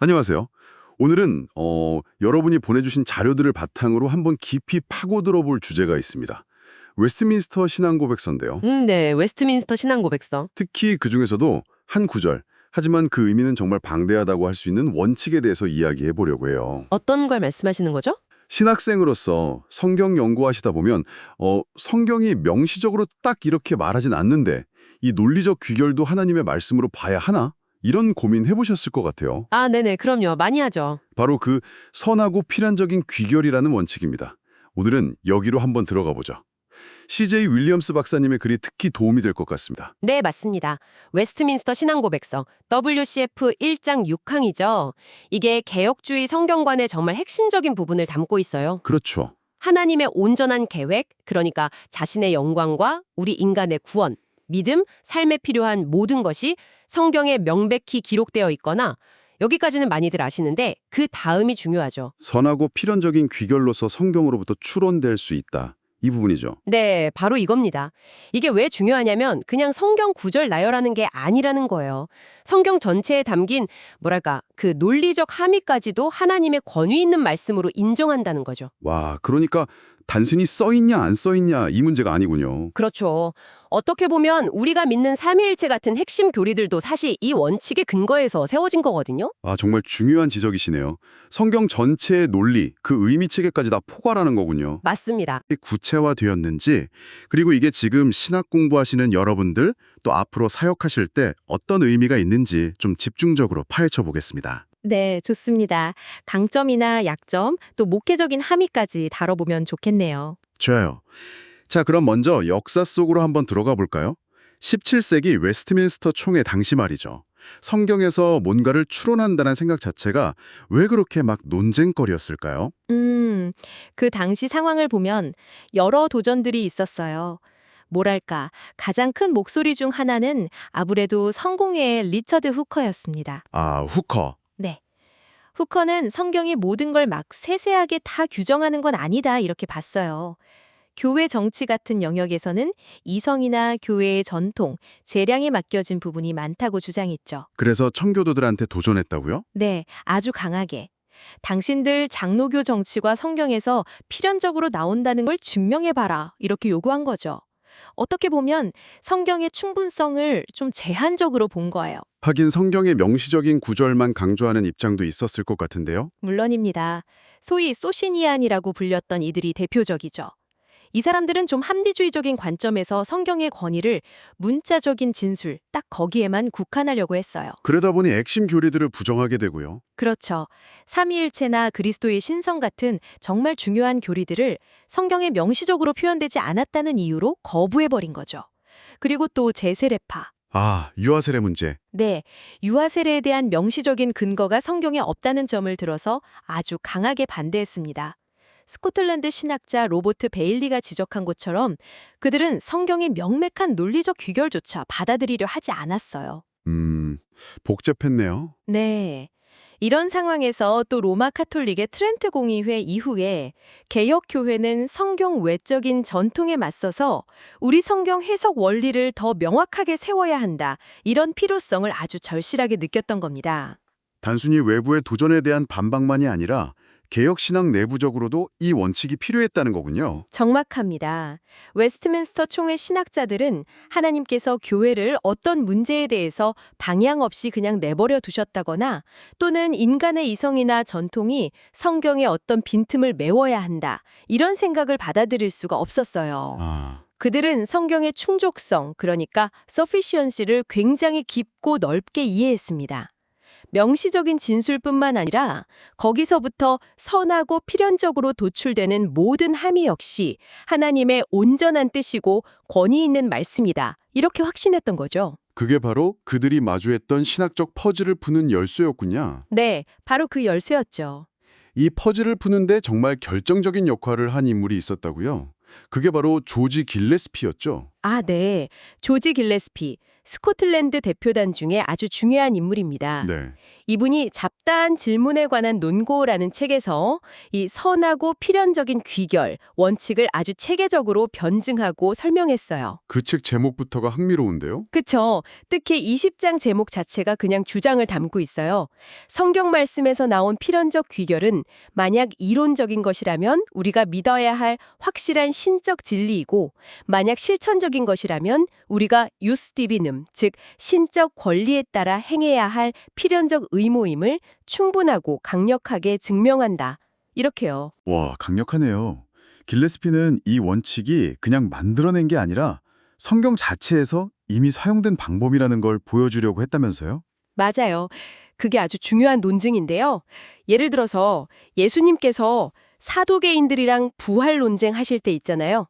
안녕하세요. 오늘은 여러분이 보내주신 자료들을 바탕으로 한번 깊이 파고들어 볼 주제가 있습니다. 웨스트민스터 신앙고백서인데요. 네. 웨스트민스터 신앙고백서. 특히 그중에서도 한 구절, 하지만 그 의미는 정말 방대하다고 할 수 있는 원칙에 대해서 이야기해 보려고 해요. 어떤 걸 말씀하시는 거죠? 신학생으로서 성경 연구하시다 보면 성경이 명시적으로 딱 이렇게 말하진 않는데 이 논리적 귀결도 하나님의 말씀으로 봐야 하나? 이런 고민 해보셨을 것 같아요. 아, 네네. 그럼요. 많이 하죠. 바로 그 선하고 필연적인 귀결이라는 원칙입니다. 오늘은 여기로 한번 들어가 보죠. CJ 윌리엄스 박사님의 글이 특히 도움이 될 것 같습니다. 네, 맞습니다. 웨스트민스터 신앙고백서 WCF 1장 6항이죠. 이게 개혁주의 성경관의 정말 핵심적인 부분을 담고 있어요. 그렇죠. 하나님의 온전한 계획, 그러니까 자신의 영광과 우리 인간의 구원, 믿음, 삶에 필요한 모든 것이 성경에 명백히 기록되어 있거나 여기까지는 많이들 아시는데 그 다음이 중요하죠. 선하고 필연적인 귀결로서 성경으로부터 추론될 수 있다. 이 부분이죠. 네, 바로 이겁니다. 이게 왜 중요하냐면 그냥 성경 구절 나열하는 게 아니라는 거예요. 성경 전체에 담긴 뭐랄까 그 논리적 함의까지도 하나님의 권위 있는 말씀으로 인정한다는 거죠. 와, 그러니까 단순히 써있냐 안 써있냐 이 문제가 아니군요. 그렇죠. 어떻게 보면 우리가 믿는 삼위일체 같은 핵심 교리들도 사실 이 원칙에 근거해서 세워진 거거든요. 아, 정말 중요한 지적이시네요. 성경 전체의 논리, 그 의미 체계까지 다 포괄하는 거군요. 맞습니다. 구체화되었는지, 그리고 이게 지금 신학 공부하시는 여러분들, 또 앞으로 사역하실 때 어떤 의미가 있는지 좀 집중적으로 파헤쳐 보겠습니다. 네, 좋습니다. 강점이나 약점, 또 목회적인 함의까지 다뤄보면 좋겠네요. 좋아요. 자, 그럼 먼저 역사 속으로 한번 들어가 볼까요? 17세기 웨스트민스터 총회 당시 말이죠. 성경에서 뭔가를 추론한다는 생각 자체가 왜 그렇게 막 논쟁거리였을까요? 그 당시 상황을 보면 여러 도전들이 있었어요. 뭐랄까, 가장 큰 목소리 중 하나는 아무래도 성공회의 리처드 후커였습니다. 아, 후커. 네. 후커는 성경이 모든 걸 막 세세하게 다 규정하는 건 아니다 이렇게 봤어요. 교회 정치 같은 영역에서는 이성이나 교회의 전통, 재량에 맡겨진 부분이 많다고 주장했죠. 그래서 청교도들한테 도전했다고요? 네, 아주 강하게. 당신들 장로교 정치가 성경에서 필연적으로 나온다는 걸 증명해봐라 이렇게 요구한 거죠. 어떻게 보면 성경의 충분성을 좀 제한적으로 본 거예요. 하긴 성경의 명시적인 구절만 강조하는 입장도 있었을 것 같은데요. 물론입니다. 소위 소시니안이라고 불렸던 이들이 대표적이죠. 이 사람들은 좀 합리주의적인 관점에서 성경의 권위를 문자적인 진술, 딱 거기에만 국한하려고 했어요. 그러다 보니 핵심 교리들을 부정하게 되고요. 그렇죠. 삼위일체나 그리스도의 신성 같은 정말 중요한 교리들을 성경에 명시적으로 표현되지 않았다는 이유로 거부해버린 거죠. 그리고 또 제세례파. 아, 유아세례 문제. 네, 유아세례에 대한 명시적인 근거가 성경에 없다는 점을 들어서 아주 강하게 반대했습니다. 스코틀랜드 신학자 로버트 베일리가 지적한 것처럼 그들은 성경의 명백한 논리적 귀결조차 받아들이려 하지 않았어요. 복잡했네요. 네. 이런 상황에서 또 로마 카톨릭의 트렌트 공의회 이후에 개혁교회는 성경 외적인 전통에 맞서서 우리 성경 해석 원리를 더 명확하게 세워야 한다. 이런 필요성을 아주 절실하게 느꼈던 겁니다. 단순히 외부의 도전에 대한 반박만이 아니라 개혁신앙 내부적으로도 이 원칙이 필요했다는 거군요. 정확합니다. 웨스트민스터 총회 신학자들은 하나님께서 교회를 어떤 문제에 대해서 방향 없이 그냥 내버려 두셨다거나 또는 인간의 이성이나 전통이 성경의 어떤 빈틈을 메워야 한다. 이런 생각을 받아들일 수가 없었어요. 아, 그들은 성경의 충족성, 그러니까 sufficiency를 굉장히 깊고 넓게 이해했습니다. 명시적인 진술뿐만 아니라 거기서부터 선하고 필연적으로 도출되는 모든 함의 역시 하나님의 온전한 뜻이고 권위 있는 말씀이다. 이렇게 확신했던 거죠. 그게 바로 그들이 마주했던 신학적 퍼즐을 푸는 열쇠였군요. 네, 바로 그 열쇠였죠. 이 퍼즐을 푸는데 정말 결정적인 역할을 한 인물이 있었다고요? 그게 바로 조지 길레스피였죠. 아, 네. 조지 길레스피, 스코틀랜드 대표단 중에 아주 중요한 인물입니다. 네. 이분이 잡다한 질문에 관한 논고라는 책에서 이 선하고 필연적인 귀결, 원칙을 아주 체계적으로 변증하고 설명했어요. 그 책 제목부터가 흥미로운데요? 그쵸. 특히 20장 제목 자체가 그냥 주장을 담고 있어요. 성경 말씀에서 나온 필연적 귀결은 만약 이론적인 것이라면 우리가 믿어야 할 확실한 신적 진리이고, 만약 실천적인 것이라면 우리가 유스 디비눔, 즉 신적 권리에 따라 행해야 할 필연적 의무임을 충분하고 강력하게 증명한다. 이렇게요. 와, 강력하네요. 길레스피는 이 원칙이 그냥 만들어낸 게 아니라 성경 자체에서 이미 사용된 방법이라는 걸 보여주려고 했다면서요? 맞아요. 그게 아주 중요한 논증인데요. 예를 들어서 예수님께서 사두개인들이랑 부활 논쟁하실 때 있잖아요.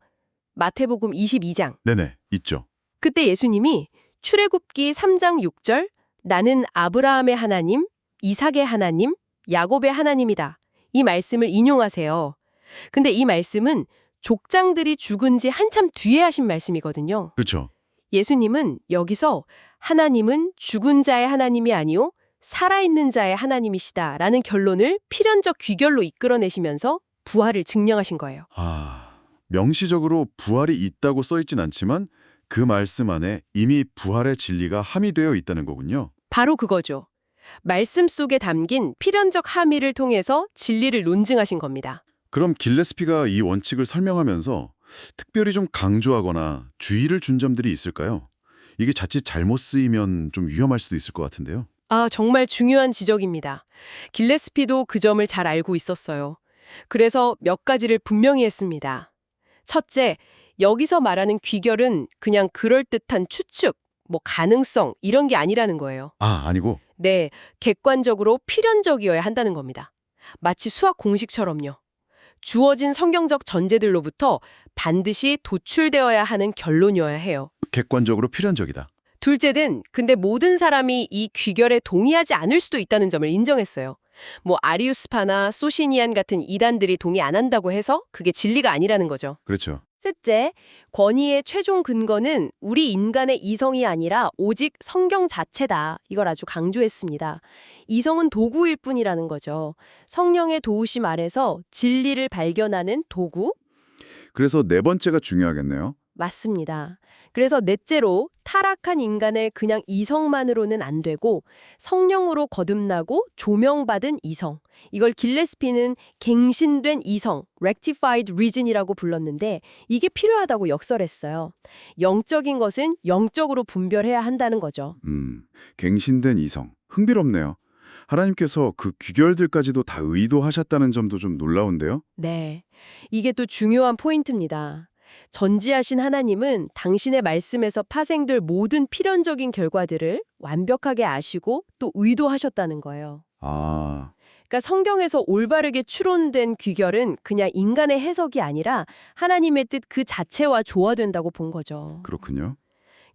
마태복음 22장. 네네, 있죠. 그때 예수님이 출애굽기 3장 6절 나는 아브라함의 하나님, 이삭의 하나님, 야곱의 하나님이다. 이 말씀을 인용하세요. 근데 이 말씀은 족장들이 죽은 지 한참 뒤에 하신 말씀이거든요. 그렇죠. 예수님은 여기서 하나님은 죽은 자의 하나님이 아니요 살아있는 자의 하나님이시다라는 결론을 필연적 귀결로 이끌어내시면서 부활을 증명하신 거예요. 아, 명시적으로 부활이 있다고 써있진 않지만 그 말씀 안에 이미 부활의 진리가 함의되어 있다는 거군요. 바로 그거죠. 말씀 속에 담긴 필연적 함의를 통해서 진리를 논증하신 겁니다. 그럼 길레스피가 이 원칙을 설명하면서 특별히 좀 강조하거나 주의를 준 점들이 있을까요? 이게 자칫 잘못 쓰이면 좀 위험할 수도 있을 것 같은데요. 아, 정말 중요한 지적입니다. 길레스피도 그 점을 잘 알고 있었어요. 그래서 몇 가지를 분명히 했습니다. 첫째, 여기서 말하는 귀결은 그냥 그럴듯한 추측, 가능성 이런 게 아니라는 거예요. 아, 아니고? 네, 객관적으로 필연적이어야 한다는 겁니다. 마치 수학 공식처럼요. 주어진 성경적 전제들로부터 반드시 도출되어야 하는 결론이어야 해요. 객관적으로 필연적이다. 둘째는 근데 모든 사람이 이 귀결에 동의하지 않을 수도 있다는 점을 인정했어요. 아리우스파나 소시니안 같은 이단들이 동의 안 한다고 해서 그게 진리가 아니라는 거죠. 그렇죠. 셋째, 권위의 최종 근거는 우리 인간의 이성이 아니라 오직 성경 자체다. 이걸 아주 강조했습니다. 이성은 도구일 뿐이라는 거죠. 성령의 도우심 아래서 진리를 발견하는 도구? 그래서 네 번째가 중요하겠네요. 맞습니다. 그래서 넷째로 타락한 인간의 그냥 이성만으로는 안 되고 성령으로 거듭나고 조명받은 이성. 이걸 길레스피는 갱신된 이성, rectified reason이라고 불렀는데 이게 필요하다고 역설했어요. 영적인 것은 영적으로 분별해야 한다는 거죠. 갱신된 이성. 흥미롭네요. 하나님께서 그 귀결들까지도 다 의도하셨다는 점도 좀 놀라운데요. 네, 이게 또 중요한 포인트입니다. 전지하신 하나님은 당신의 말씀에서 파생될 모든 필연적인 결과들을 완벽하게 아시고 또 의도하셨다는 거예요. 아, 그러니까 성경에서 올바르게 추론된 귀결은 그냥 인간의 해석이 아니라 하나님의 뜻 그 자체와 조화된다고 본 거죠. 그렇군요.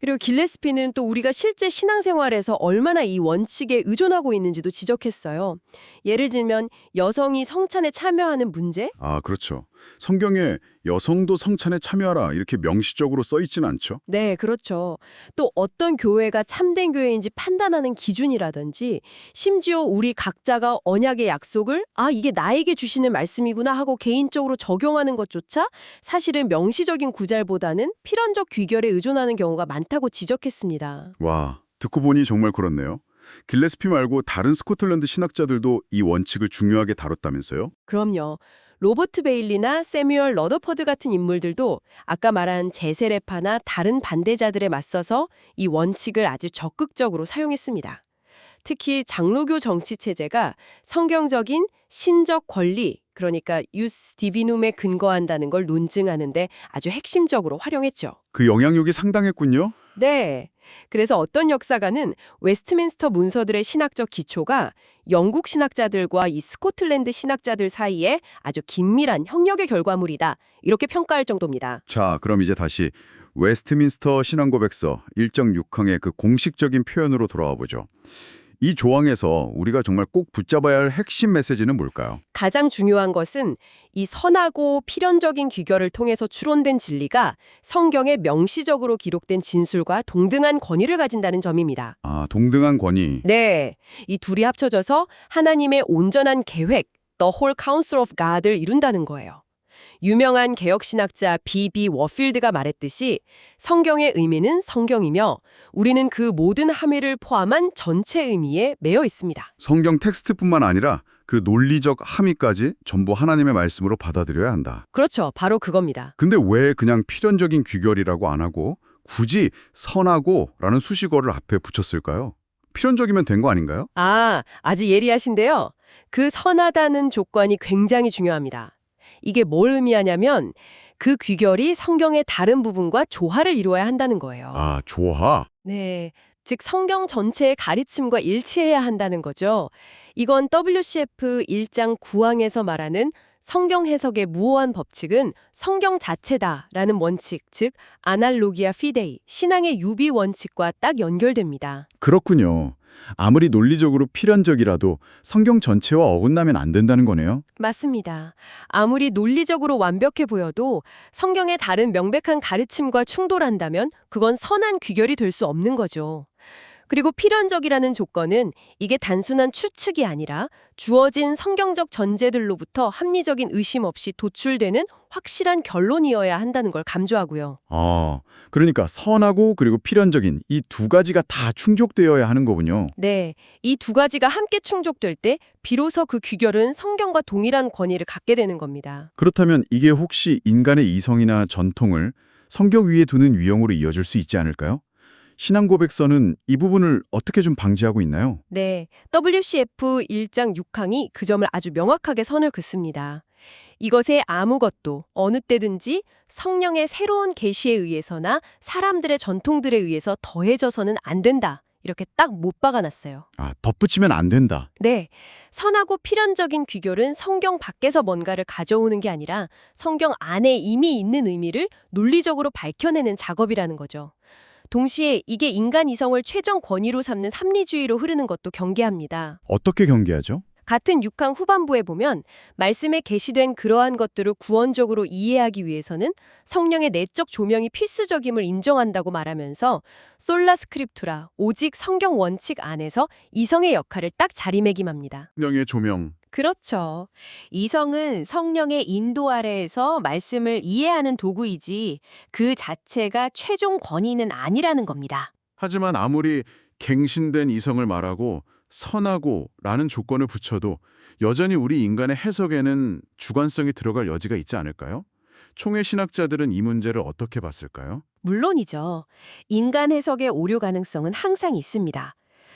그리고 길레스피는 또 우리가 실제 신앙생활에서 얼마나 이 원칙에 의존하고 있는지도 지적했어요. 예를 들면 여성이 성찬에 참여하는 문제? 아, 그렇죠. 성경에 여성도 성찬에 참여하라 이렇게 명시적으로 써 있진 않죠. 네, 그렇죠. 또 어떤 교회가 참된 교회인지 판단하는 기준이라든지 심지어 우리 각자가 언약의 약속을 이게 나에게 주시는 말씀이구나 하고 개인적으로 적용하는 것조차 사실은 명시적인 구절보다는 필연적 귀결에 의존하는 경우가 많다고 지적했습니다. 와, 듣고 보니 정말 그렇네요. 길레스피 말고 다른 스코틀랜드 신학자들도 이 원칙을 중요하게 다뤘다면서요? 그럼요. 로버트 베일리나 세뮤얼 러더퍼드 같은 인물들도 아까 말한 제세례파나 다른 반대자들에 맞서서 이 원칙을 아주 적극적으로 사용했습니다. 특히 장로교 정치 체제가 성경적인 신적 권리, 그러니까 유스 디비눔에 근거한다는 걸 논증하는데 아주 핵심적으로 활용했죠. 그 영향력이 상당했군요. 네. 그래서 어떤 역사가는 웨스트민스터 문서들의 신학적 기초가 영국 신학자들과 이 스코틀랜드 신학자들 사이에 아주 긴밀한 협력의 결과물이다. 이렇게 평가할 정도입니다. 자, 그럼 이제 다시 웨스트민스터 신앙고백서 1.6항의 그 공식적인 표현으로 돌아와 보죠. 이 조항에서 우리가 정말 꼭 붙잡아야 할 핵심 메시지는 뭘까요? 가장 중요한 것은 이 선하고 필연적인 귀결을 통해서 추론된 진리가 성경에 명시적으로 기록된 진술과 동등한 권위를 가진다는 점입니다. 아, 동등한 권위. 네, 이 둘이 합쳐져서 하나님의 온전한 계획, The Whole Counsel of God을 이룬다는 거예요. 유명한 개혁신학자 B.B. 워필드가 말했듯이 성경의 의미는 성경이며 우리는 그 모든 함의를 포함한 전체 의미에 매여 있습니다. 성경 텍스트뿐만 아니라 그 논리적 함의까지 전부 하나님의 말씀으로 받아들여야 한다. 그렇죠. 바로 그겁니다. 근데 왜 그냥 필연적인 귀결이라고 안 하고 굳이 선하고라는 수식어를 앞에 붙였을까요? 필연적이면 된 거 아닌가요? 아주 예리하신데요. 그 선하다는 조건이 굉장히 중요합니다. 이게 뭘 의미하냐면 그 귀결이 성경의 다른 부분과 조화를 이루어야 한다는 거예요. 아, 조화. 네, 즉 성경 전체의 가르침과 일치해야 한다는 거죠. 이건 WCF 1장 9항에서 말하는 성경 해석의 무오한 법칙은 성경 자체다라는 원칙, 즉 아날로기아 피데이, 신앙의 유비 원칙과 딱 연결됩니다. 그렇군요. 아무리 논리적으로 필연적이라도 성경 전체와 어긋나면 안 된다는 거네요. 맞습니다. 아무리 논리적으로 완벽해 보여도 성경의 다른 명백한 가르침과 충돌한다면 그건 선한 귀결이 될 수 없는 거죠. 그리고 필연적이라는 조건은 이게 단순한 추측이 아니라 주어진 성경적 전제들로부터 합리적인 의심 없이 도출되는 확실한 결론이어야 한다는 걸 강조하고요. 아, 그러니까 선하고 그리고 필연적인 이 두 가지가 다 충족되어야 하는 거군요. 네, 이 두 가지가 함께 충족될 때 비로소 그 귀결은 성경과 동일한 권위를 갖게 되는 겁니다. 그렇다면 이게 혹시 인간의 이성이나 전통을 성경 위에 두는 위험으로 이어질 수 있지 않을까요? 신앙 고백서는 이 부분을 어떻게 좀 방지하고 있나요? 네, WCF 1장 6항이 그 점을 아주 명확하게 선을 긋습니다. 이것에 아무것도 어느 때든지 성령의 새로운 계시에 의해서나 사람들의 전통들에 의해서 더해져서는 안 된다. 이렇게 딱 못 박아놨어요. 아, 덧붙이면 안 된다. 네, 선하고 필연적인 귀결은 성경 밖에서 뭔가를 가져오는 게 아니라 성경 안에 이미 있는 의미를 논리적으로 밝혀내는 작업이라는 거죠. 동시에 이게 인간 이성을 최종 권위로 삼는 합리주의로 흐르는 것도 경계합니다. 어떻게 경계하죠? 같은 6항 후반부에 보면 말씀에 게시된 그러한 것들을 구원적으로 이해하기 위해서는 성령의 내적 조명이 필수적임을 인정한다고 말하면서 솔라 스크립투라, 오직 성경 원칙 안에서 이성의 역할을 딱 자리매김합니다. 성령의 조명. 그렇죠. 이성은 성령의 인도 아래에서 말씀을 이해하는 도구이지 그 자체가 최종 권위는 아니라는 겁니다. 하지만 아무리 갱신된 이성을 말하고 선하고라는 조건을 붙여도 여전히 우리 인간의 해석에는 주관성이 들어갈 여지가 있지 않을까요? 총회 신학자들은 이 문제를 어떻게 봤을까요? 물론이죠. 인간 해석의 오류 가능성은 항상 있습니다.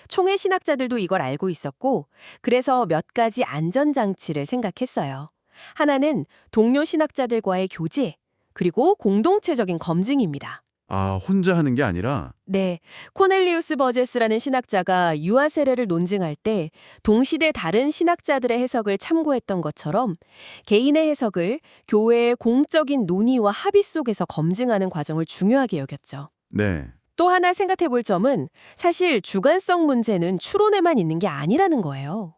총회 신학자들도 이걸 알고 있었고, 그래서 몇 가지 안전장치를 생각했어요. 하나는 동료 신학자들과의 교제, 그리고 공동체적인 검증입니다. 아, 혼자 하는 게 아니라 네, 코넬리우스 버제스라는 신학자가 유아 세례를 논증할 때 동시대 다른 신학자들의 해석을 참고했던 것처럼 개인의 해석을 교회의 공적인 논의와 합의 속에서 검증하는 과정을 중요하게 여겼죠. 네. 또 하나 생각해 볼 점은 사실 주관성 문제는 추론에만 있는 게 아니라는 거예요.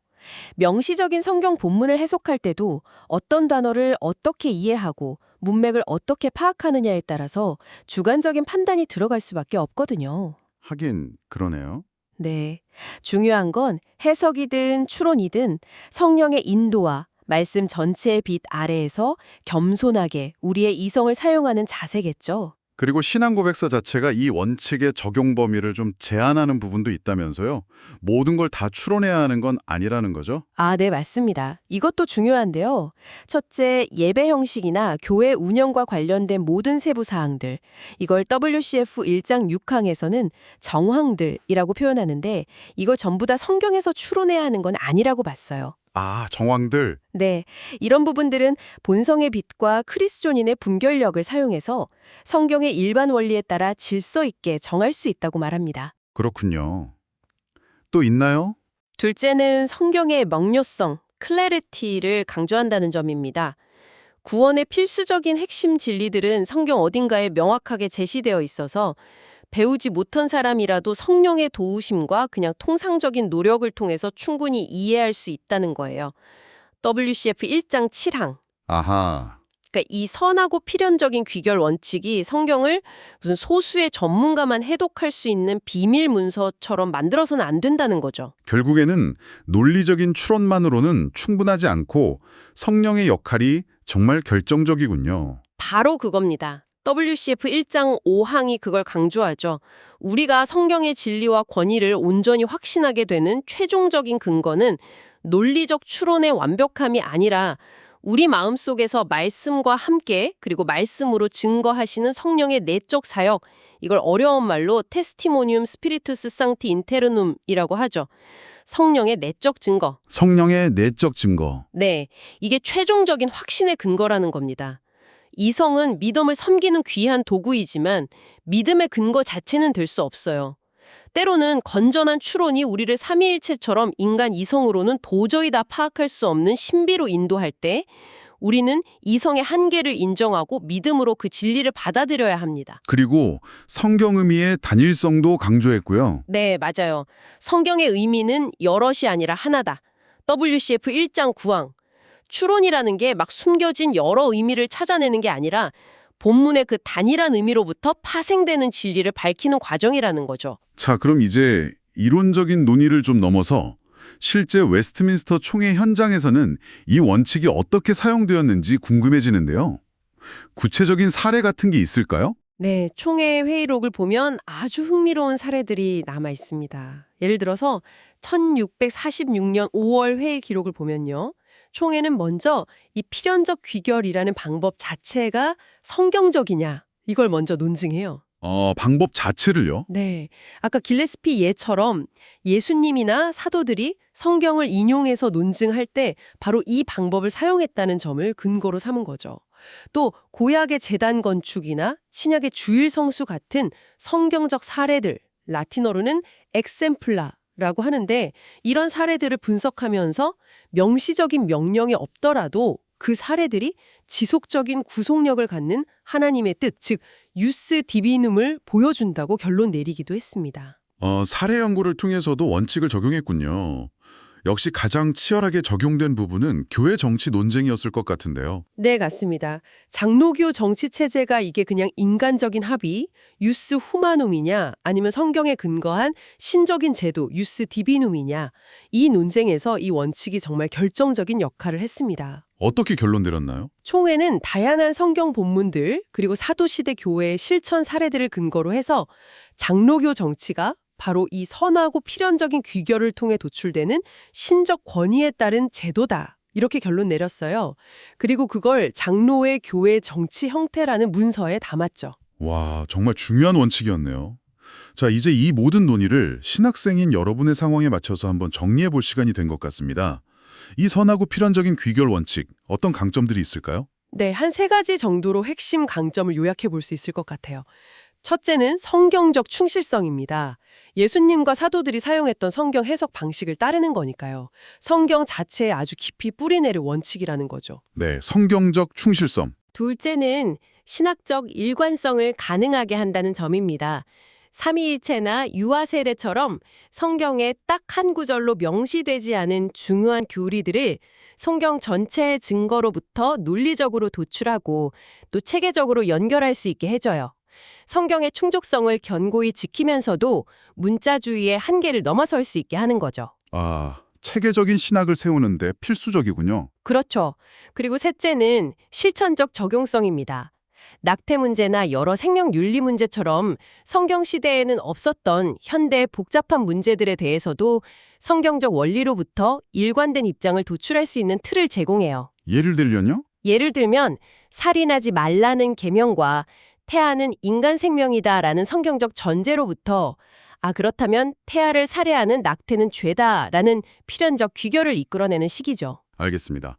명시적인 성경 본문을 해석할 때도 어떤 단어를 어떻게 이해하고 문맥을 어떻게 파악하느냐에 따라서 주관적인 판단이 들어갈 수밖에 없거든요. 하긴 그러네요. 네. 중요한 건 해석이든 추론이든 성령의 인도와 말씀 전체의 빛 아래에서 겸손하게 우리의 이성을 사용하는 자세겠죠. 그리고 신앙 고백서 자체가 이 원칙의 적용 범위를 좀 제한하는 부분도 있다면서요. 모든 걸 다 추론해야 하는 건 아니라는 거죠. 네, 맞습니다. 이것도 중요한데요. 첫째, 예배 형식이나 교회 운영과 관련된 모든 세부 사항들. 이걸 WCF 1장 6항에서는 정황들이라고 표현하는데 이걸 전부 다 성경에서 추론해야 하는 건 아니라고 봤어요. 아, 정황들. 네, 이런 부분들은 본성의 빛과 크리스존인의 분별력을 사용해서 성경의 일반 원리에 따라 질서 있게 정할 수 있다고 말합니다. 그렇군요. 또 있나요? 둘째는 성경의 명료성, 클래리티를 강조한다는 점입니다. 구원의 필수적인 핵심 진리들은 성경 어딘가에 명확하게 제시되어 있어서 배우지 못한 사람이라도 성령의 도우심과 그냥 통상적인 노력을 통해서 충분히 이해할 수 있다는 거예요. WCF 1장 7항. 아하. 그러니까 이 선하고 필연적인 귀결 원칙이 성경을 무슨 소수의 전문가만 해독할 수 있는 비밀 문서처럼 만들어서는 안 된다는 거죠. 결국에는 논리적인 추론만으로는 충분하지 않고 성령의 역할이 정말 결정적이군요. 바로 그겁니다. WCF 1장 5항이 그걸 강조하죠. 우리가 성경의 진리와 권위를 온전히 확신하게 되는 최종적인 근거는 논리적 추론의 완벽함이 아니라 우리 마음속에서 말씀과 함께 그리고 말씀으로 증거하시는 성령의 내적 사역, 이걸 어려운 말로 테스티모니움 스피리투스 상티 인테르눔이라고 하죠. 성령의 내적 증거. 성령의 내적 증거. 네, 이게 최종적인 확신의 근거라는 겁니다. 이성은 믿음을 섬기는 귀한 도구이지만 믿음의 근거 자체는 될 수 없어요. 때로는 건전한 추론이 우리를 삼위일체처럼 인간 이성으로는 도저히 다 파악할 수 없는 신비로 인도할 때 우리는 이성의 한계를 인정하고 믿음으로 그 진리를 받아들여야 합니다. 그리고 성경 의미의 단일성도 강조했고요. 네, 맞아요. 성경의 의미는 여럿이 아니라 하나다. WCF 1장 9항. 추론이라는 게 막 숨겨진 여러 의미를 찾아내는 게 아니라 본문의 그 단일한 의미로부터 파생되는 진리를 밝히는 과정이라는 거죠. 자, 그럼 이제 이론적인 논의를 좀 넘어서 실제 웨스트민스터 총회 현장에서는 이 원칙이 어떻게 사용되었는지 궁금해지는데요. 구체적인 사례 같은 게 있을까요? 네, 총회 회의록을 보면 아주 흥미로운 사례들이 남아 있습니다. 예를 들어서 1646년 5월 회의 기록을 보면요. 총회는 먼저 이 필연적 귀결이라는 방법 자체가 성경적이냐, 이걸 먼저 논증해요. 방법 자체를요? 네, 아까 길레스피 예처럼 예수님이나 사도들이 성경을 인용해서 논증할 때 바로 이 방법을 사용했다는 점을 근거로 삼은 거죠. 또 고약의 제단 건축이나 신약의 주일 성수 같은 성경적 사례들, 라틴어로는 엑셈플라라고 하는데 이런 사례들을 분석하면서 명시적인 명령이 없더라도 그 사례들이 지속적인 구속력을 갖는 하나님의 뜻, 즉 유스 디비눔을 보여준다고 결론 내리기도 했습니다. 사례 연구를 통해서도 원칙을 적용했군요. 역시 가장 치열하게 적용된 부분은 교회 정치 논쟁이었을 것 같은데요. 네, 같습니다. 장로교 정치 체제가 이게 그냥 인간적인 합의, 유스 후마눔이냐 아니면 성경에 근거한 신적인 제도, 유스 디비눔이냐, 이 논쟁에서 이 원칙이 정말 결정적인 역할을 했습니다. 어떻게 결론 내렸나요? 총회는 다양한 성경 본문들 그리고 사도시대 교회의 실천 사례들을 근거로 해서 장로교 정치가 바로 이 선하고 필연적인 귀결을 통해 도출되는 신적 권위에 따른 제도다. 이렇게 결론 내렸어요. 그리고 그걸 장로의 교회 정치 형태라는 문서에 담았죠. 와, 정말 중요한 원칙이었네요. 자, 이제 이 모든 논의를 신학생인 여러분의 상황에 맞춰서 한번 정리해 볼 시간이 된 것 같습니다. 이 선하고 필연적인 귀결 원칙, 어떤 강점들이 있을까요? 네, 한 3가지 정도로 핵심 강점을 요약해 볼 수 있을 것 같아요. 첫째는 성경적 충실성입니다. 예수님과 사도들이 사용했던 성경 해석 방식을 따르는 거니까요. 성경 자체에 아주 깊이 뿌리내릴 원칙이라는 거죠. 네, 성경적 충실성. 둘째는 신학적 일관성을 가능하게 한다는 점입니다. 삼위일체나 유아 세례처럼 성경에 딱 한 구절로 명시되지 않은 중요한 교리들을 성경 전체의 증거로부터 논리적으로 도출하고 또 체계적으로 연결할 수 있게 해줘요. 성경의 충족성을 견고히 지키면서도 문자주의의 한계를 넘어설 수 있게 하는 거죠. 체계적인 신학을 세우는데 필수적이군요. 그렇죠. 그리고 셋째는 실천적 적용성입니다. 낙태 문제나 여러 생명 윤리 문제처럼 성경 시대에는 없었던 현대의 복잡한 문제들에 대해서도 성경적 원리로부터 일관된 입장을 도출할 수 있는 틀을 제공해요. 예를 들면요? 예를 들면 살인하지 말라는 계명과 태아는 인간 생명이다라는 성경적 전제로부터 그렇다면 태아를 살해하는 낙태는 죄다라는 필연적 귀결을 이끌어내는 식이죠. 알겠습니다.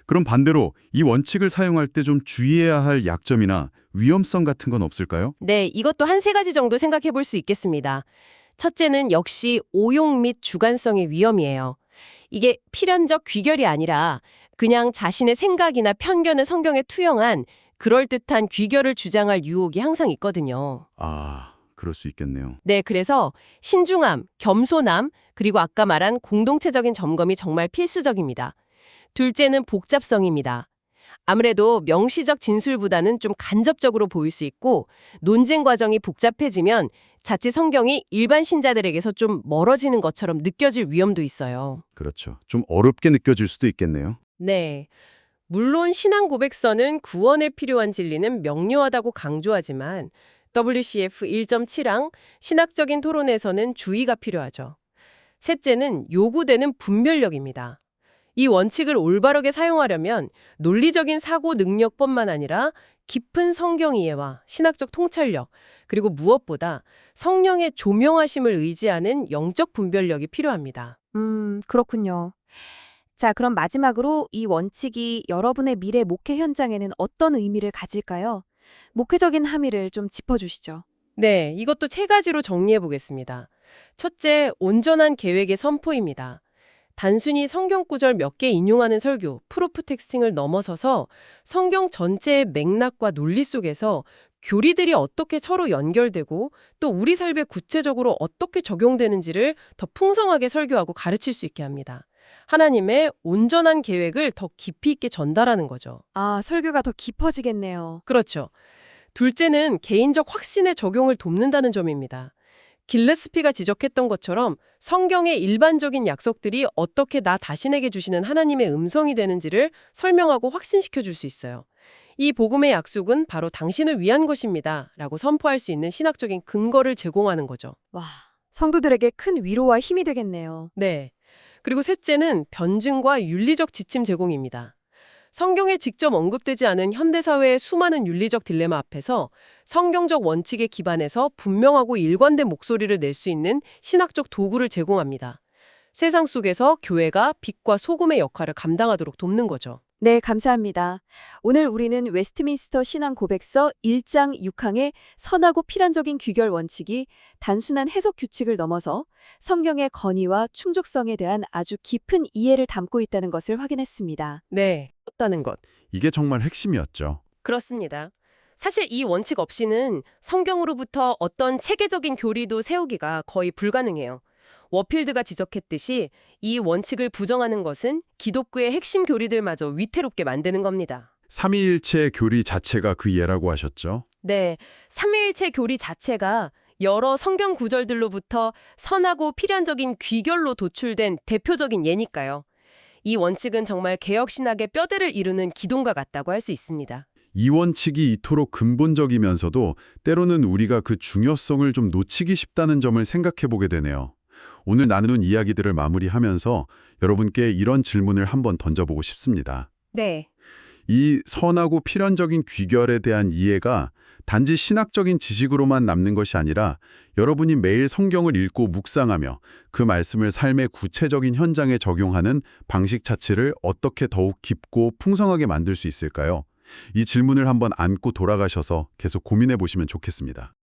그럼 반대로 이 원칙을 사용할 때 좀 주의해야 할 약점이나 위험성 같은 건 없을까요? 네, 이것도 한 3가지 정도 생각해 볼 수 있겠습니다. 첫째는 역시 오용 및 주관성의 위험이에요. 이게 필연적 귀결이 아니라 그냥 자신의 생각이나 편견을 성경에 투영한 그럴듯한 귀결을 주장할 유혹이 항상 있거든요. 그럴 수 있겠네요. 네, 그래서 신중함, 겸손함, 그리고 아까 말한 공동체적인 점검이 정말 필수적입니다. 둘째는 복잡성입니다. 아무래도 명시적 진술보다는 좀 간접적으로 보일 수 있고 논쟁 과정이 복잡해지면 자칫 성경이 일반 신자들에게서 좀 멀어지는 것처럼 느껴질 위험도 있어요. 그렇죠. 좀 어렵게 느껴질 수도 있겠네요. 네. 물론 신앙 고백서는 구원에 필요한 진리는 명료하다고 강조하지만 WCF 1.7항 신학적인 토론에서는 주의가 필요하죠. 셋째는 요구되는 분별력입니다. 이 원칙을 올바르게 사용하려면 논리적인 사고 능력뿐만 아니라 깊은 성경 이해와 신학적 통찰력, 그리고 무엇보다 성령의 조명하심을 의지하는 영적 분별력이 필요합니다. 그렇군요. 자, 그럼 마지막으로 이 원칙이 여러분의 미래 목회 현장에는 어떤 의미를 가질까요? 목회적인 함의를 좀 짚어주시죠. 네, 이것도 세 가지로 정리해 보겠습니다. 첫째, 온전한 계획의 선포입니다. 단순히 성경 구절 몇 개 인용하는 설교, 프로프 텍스팅을 넘어서서 성경 전체의 맥락과 논리 속에서 교리들이 어떻게 서로 연결되고 또 우리 삶에 구체적으로 어떻게 적용되는지를 더 풍성하게 설교하고 가르칠 수 있게 합니다. 하나님의 온전한 계획을 더 깊이 있게 전달하는 거죠. 아, 설교가 더 깊어지겠네요. 그렇죠. 둘째는 개인적 확신의 적용을 돕는다는 점입니다. 길레스피가 지적했던 것처럼 성경의 일반적인 약속들이 어떻게 나 자신에게 주시는 하나님의 음성이 되는지를 설명하고 확신시켜 줄 수 있어요. 이 복음의 약속은 바로 당신을 위한 것입니다. 라고 선포할 수 있는 신학적인 근거를 제공하는 거죠. 와, 성도들에게 큰 위로와 힘이 되겠네요. 네. 그리고 셋째는 변증과 윤리적 지침 제공입니다. 성경에 직접 언급되지 않은 현대사회의 수많은 윤리적 딜레마 앞에서 성경적 원칙에 기반해서 분명하고 일관된 목소리를 낼 수 있는 신학적 도구를 제공합니다. 세상 속에서 교회가 빛과 소금의 역할을 감당하도록 돕는 거죠. 네, 감사합니다. 오늘 우리는 웨스트민스터 신앙 고백서 1장 6항의 선하고 필연적인 귀결 원칙이 단순한 해석 규칙을 넘어서 성경의 건의와 충족성에 대한 아주 깊은 이해를 담고 있다는 것을 확인했습니다. 네, 없다는 것. 이게 정말 핵심이었죠. 그렇습니다. 사실 이 원칙 없이는 성경으로부터 어떤 체계적인 교리도 세우기가 거의 불가능해요. 워필드가 지적했듯이 이 원칙을 부정하는 것은 기독교의 핵심 교리들마저 위태롭게 만드는 겁니다. 삼위일체 교리 자체가 그 예라고 하셨죠. 네, 삼위일체 교리 자체가 여러 성경 구절들로부터 선하고 필연적인 귀결로 도출된 대표적인 예니까요. 이 원칙은 정말 개혁신학의 뼈대를 이루는 기둥과 같다고 할 수 있습니다. 이 원칙이 이토록 근본적이면서도 때로는 우리가 그 중요성을 좀 놓치기 쉽다는 점을 생각해 보게 되네요. 오늘 나누는 이야기들을 마무리하면서 여러분께 이런 질문을 한번 던져보고 싶습니다. 네. 이 선하고 필연적인 귀결에 대한 이해가 단지 신학적인 지식으로만 남는 것이 아니라 여러분이 매일 성경을 읽고 묵상하며 그 말씀을 삶의 구체적인 현장에 적용하는 방식 자체를 어떻게 더욱 깊고 풍성하게 만들 수 있을까요? 이 질문을 한번 안고 돌아가셔서 계속 고민해 보시면 좋겠습니다.